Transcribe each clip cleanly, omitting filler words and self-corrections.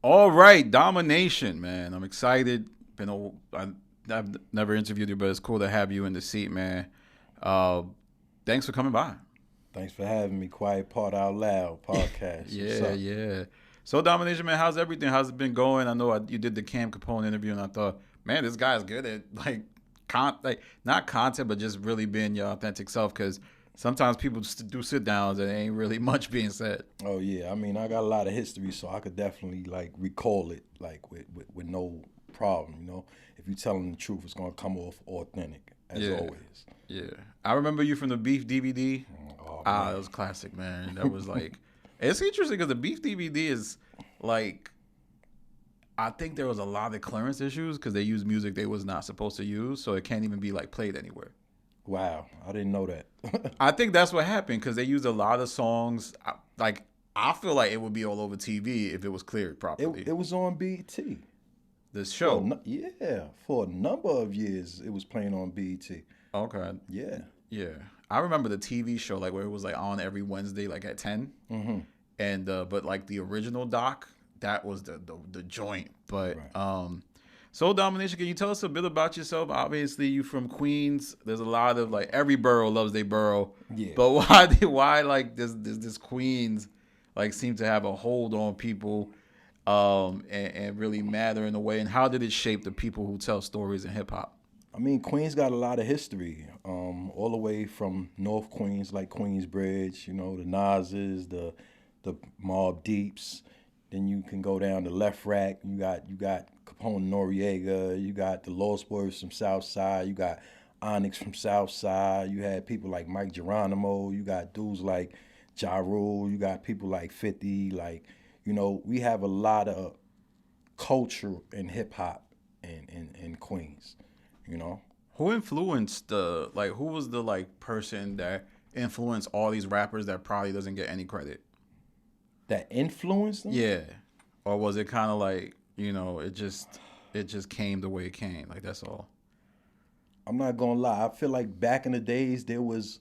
All right, Domination, man. I'm excited. I've never interviewed you, but it's cool to have you in the seat, man. Uh, Thanks for coming by. Thanks for having me. Quiet Part Out Loud podcast. What's Yeah, up? yeah. So, Domination, man, how's everything? How's it been going? I know you did the Cam Capone interview, and I thought, man, this guy's good at like not content, but just really being your authentic self. Because sometimes people just do sit downs and ain't really much being said. Oh yeah, I mean I got a lot of history, so I could definitely like recall it like with no problem. If you're telling the truth, it's gonna come off authentic as Yeah, always. yeah. I remember you from the Beef DVD. Oh Ah, that man, was classic, man. That was like, it's interesting because the Beef DVD is like, I think there was a lot of clearance issues because they used music they was not supposed to use, so it can't even be like played anywhere. wow, I didn't know that. I think that's what happened because they used a lot of songs. Like, I feel like it would be all over TV if it was cleared it properly. it was on BET This for show, for a number of years. It was playing on BET. okay, Yeah. yeah, I remember the TV show like where it was like on every Wednesday like at 10. Mm-hmm. And but like the original doc, that was the joint. But Right. Soul Domination, can you tell us a bit about yourself? Obviously, you from Queens. There's a lot of like every borough loves their borough, Yeah. but why like this Queens like seem to have a hold on people, and really matter in a way? And how did it shape the people who tell stories in hip hop? I mean, Queens got a lot of history, all the way from North Queens, like Queensbridge, the Nas's, the Mobb Deeps. Then you can go down to Left Rack. You got Capone Noriega. You got the Lost Boys from South Side. You got Onyx from South Side. You had people like Mike Geronimo. You got dudes like Ja Rule. You got people like 50. Like, we have a lot of culture in hip hop in Queens. You know, Who influenced the like? Who was the like person that influenced all these rappers that probably doesn't get any credit? that influenced them. Yeah, or was it kind of like it just came the way it came? Like that's all. I'm not gonna lie. I feel like back in the days there was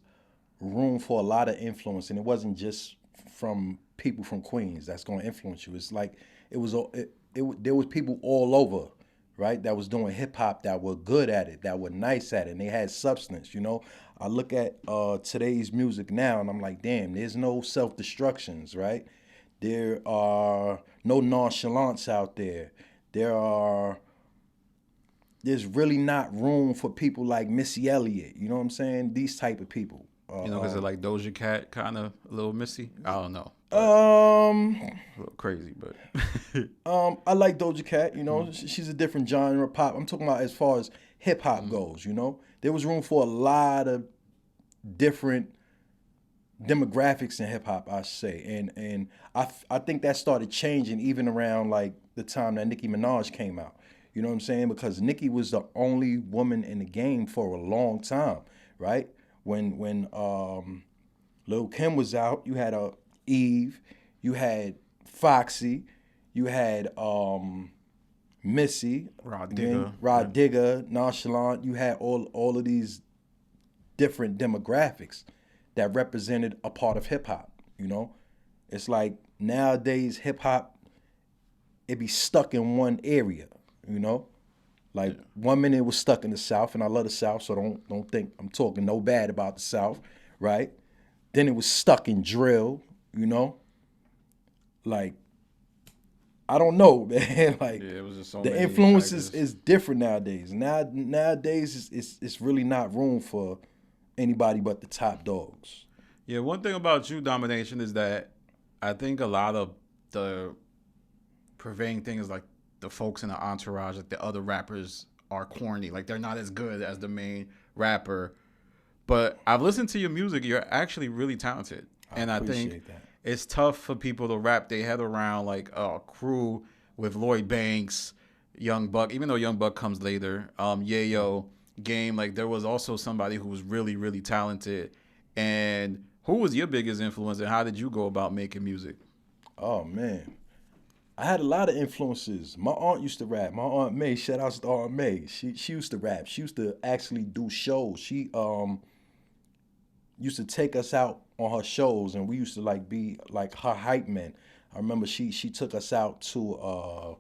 room for a lot of influence, and it wasn't just from people from Queens that's gonna influence you. It's like there was people all over, right? That was doing hip hop that were good at it, that were nice at it, and they had substance. I look at today's music now, and I'm like, damn, there's no self destructions, right? There are no nonchalance out there. There are there's really not room for people like Missy Elliott. You know what I'm saying? These type of people. Because it like Doja Cat, kind of a little missy. I don't know, but Um, a little crazy. But I like Doja Cat. She's a different genre of pop. I'm talking about as far as hip hop goes. There was room for a lot of different demographics in hip hop, I should say, and I think that started changing even around like the time that Nicki Minaj came out. You know what I'm saying? Because Nicki was the only woman in the game for a long time, right? When Lil Kim was out, you had Eve, you had Foxy, you had Missy, Rod then Digger, yeah. Rod Digger, Nonchalant. You had all of these different demographics that represented a part of hip hop. It's like nowadays hip hop it be stuck in one area. You know, Yeah. like 1 minute it was stuck in the South, and I love the South, so don't think I'm talking no bad about the South, right? Then it was stuck in drill. You know, like I don't know, man. Like Yeah, it was just so the many influences factors. is different nowadays. Nowadays it's really not room for anybody but the top dogs. Yeah, one thing about you, Domination, is that I think a lot of the purveying thing is like the folks in the entourage, like the other rappers are corny. Like they're not as good as the main rapper. But I've listened to your music. You're actually really talented. I And I think appreciate that. it's tough for people to wrap their head around like a crew with Lloyd Banks, Young Buck, even though Young Buck comes later, Yayo, Game. Like there was also somebody who was really, really talented. And who was your biggest influence and how did you go about making music? Oh man, I had a lot of influences. My aunt used to rap. My aunt May, shout outs to Aunt May. She used to rap. She used to actually do shows. She used to take us out on her shows, and we used to like be like her hype men. I remember she took us out to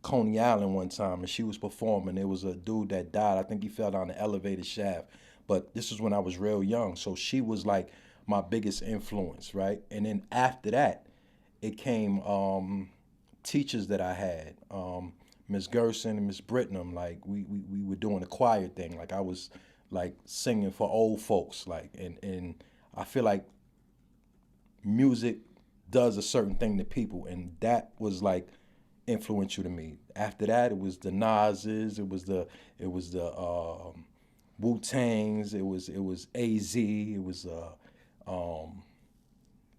Coney Island one time, and she was performing. There was a dude that died. I think he fell down the elevator shaft. But this was when I was real young, so she was like my biggest influence, right? And then after that, it came teachers that I had, Miss Gerson and Miss Britnam. Like we were doing the choir thing. Like I was like singing for old folks. Like and I feel like music does a certain thing to people, and that was like influential to me. After that, it was the Nas's, it was the Wu-Tangs, it was AZ, it was a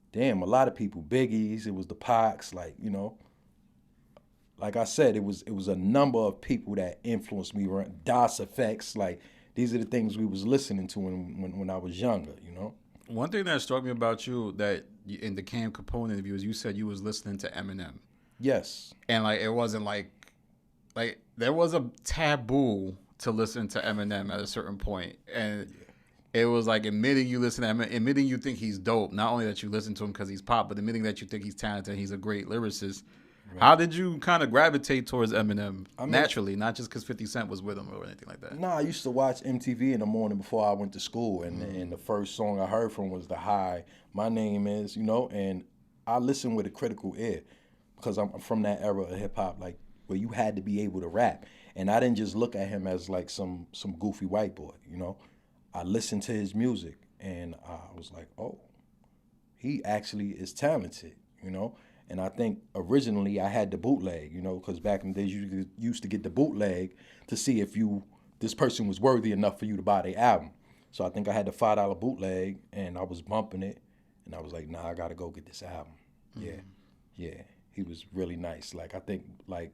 lot of people, Biggies, it was the Pacs, like, you know. Like I said, it was a number of people that influenced me. DOS Effects, like these are the things we was listening to when I was younger, you know. One thing that struck me about you that in the Cam component of you is you said you was listening to Eminem. Yes. And like it wasn't like there was a taboo to listen to Eminem at a certain point, and it was like admitting you listen to Eminem, admitting you think he's dope. Not only that you listen to him because he's pop, but admitting that you think he's talented, he's a great lyricist. Right. How did you kind of gravitate towards Eminem naturally, not just because 50 Cent was with him or anything like that? Nah, I used to watch MTV in the morning before I went to school, and the first song I heard from was the High, My Name Is, you know, and I listened with a critical ear because I'm from that era of hip hop, like where you had to be able to rap, and I didn't just look at him as like some goofy white boy, you know. I listened to his music, and I was like, oh, he actually is talented, you know. And I think originally I had the bootleg, you know, because back in the days you used to get the bootleg to see if this person was worthy enough for you to buy their album. So I think I had the $5 bootleg, and I was bumping it, and I was like, nah, I gotta go get this album. Mm-hmm. Yeah, he was really nice. Like I think like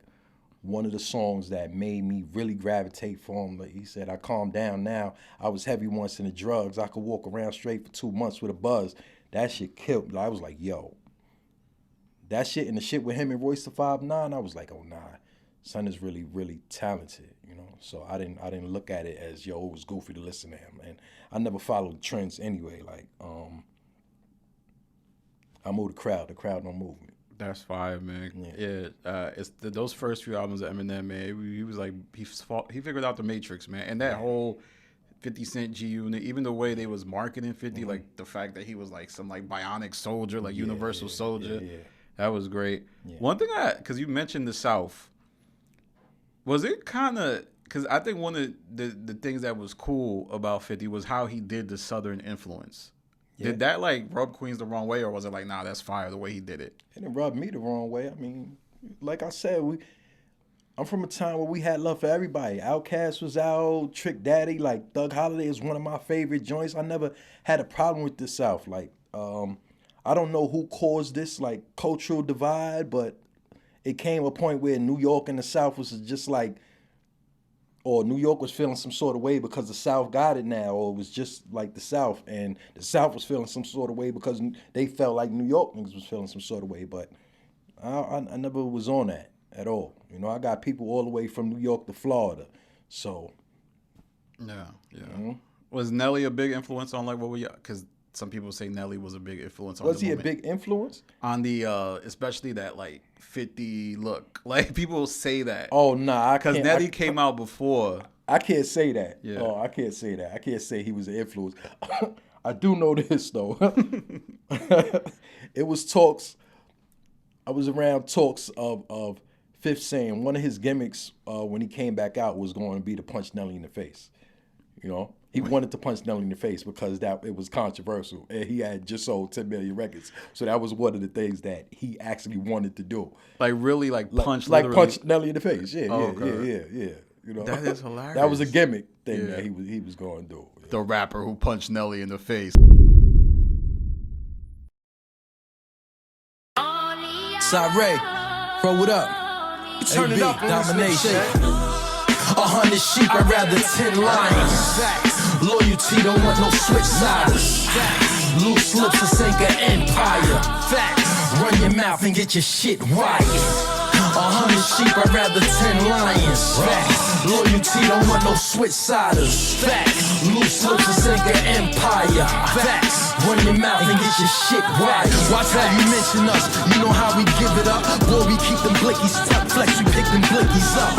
one of the songs that made me really gravitate for him, like he said, I calmed down now. I was heavy once in the drugs. I could walk around straight for 2 months with a buzz. That shit killed me. I was like, yo. That shit and the shit with him and Royce the 5'9", I was like, oh nah, son is really, really talented, you know. So I didn't look at it as yo, it was goofy to listen to him, and I never followed trends anyway. Like I move the crowd don't move me. That's fire, man. Yeah, it's those first few albums of Eminem, man. He was like he figured out the Matrix, man, and that whole 50 Cent G Unit, even the way they was marketing 50, like the fact that he was like some like bionic soldier, like Universal Soldier. Yeah. That was great. Yeah. One thing because you mentioned the South, was it kind of, because I think one of the things that was cool about 50 was how he did the Southern influence. Yeah. Did that like rub Queens the wrong way, or was it like, nah, that's fire the way he did it? It didn't rub me the wrong way. I mean, like I said, I'm from a time where we had love for everybody. Outkast was out, Trick Daddy, like Thug Holiday is one of my favorite joints. I never had a problem with the South. Like, I don't know who caused this like cultural divide, but it came a point where New York and the South was just like, or New York was feeling some sort of way because the South got it now, or it was just like the South, and the South was feeling some sort of way because they felt like New York niggas was feeling some sort of way. But I never was on that at all. You know, I got people all the way from New York to Florida, so. Yeah. Mm-hmm. Was Nelly a big influence on like what we, because some people say Nelly was a big influence on. Was he a big influence on the especially that like 50 look? Like people say that. Oh nah, because Nelly came out before. I can't say that. Yeah. Oh, I can't say that. I can't say he was an influence. I do know this though. It was talks. I was around talks of 50 saying one of his gimmicks when he came back out was going to be to punch Nelly in the face. You know. He wanted to punch Nelly in the face because it was controversial, and he had just sold 10 million records. So that was one of the things that he actually wanted to do. Like really, like punch, like punch Nelly in the face. Yeah, yeah. You know, that is hilarious. That was a gimmick thing that he was going to do. Yeah. The rapper who punched Nelly in the face. Sorry, throw it up. Turn it up, Domination. 100 sheep, I'd rather 10 lions. Loyalty, don't want no switch sides. Loose lips to sink an empire. Run your mouth and get your shit wired. 100 sheep, sheep, I'd rather 10 lions. Facts. Loyalty, don't want no switch siders. Facts. Loose lips and sink an empire. Facts. Run your mouth and get your shit right. Watch how you mention us, you know how we give it up. Boy, we keep them blickies tucked, flex, we pick them blickies up.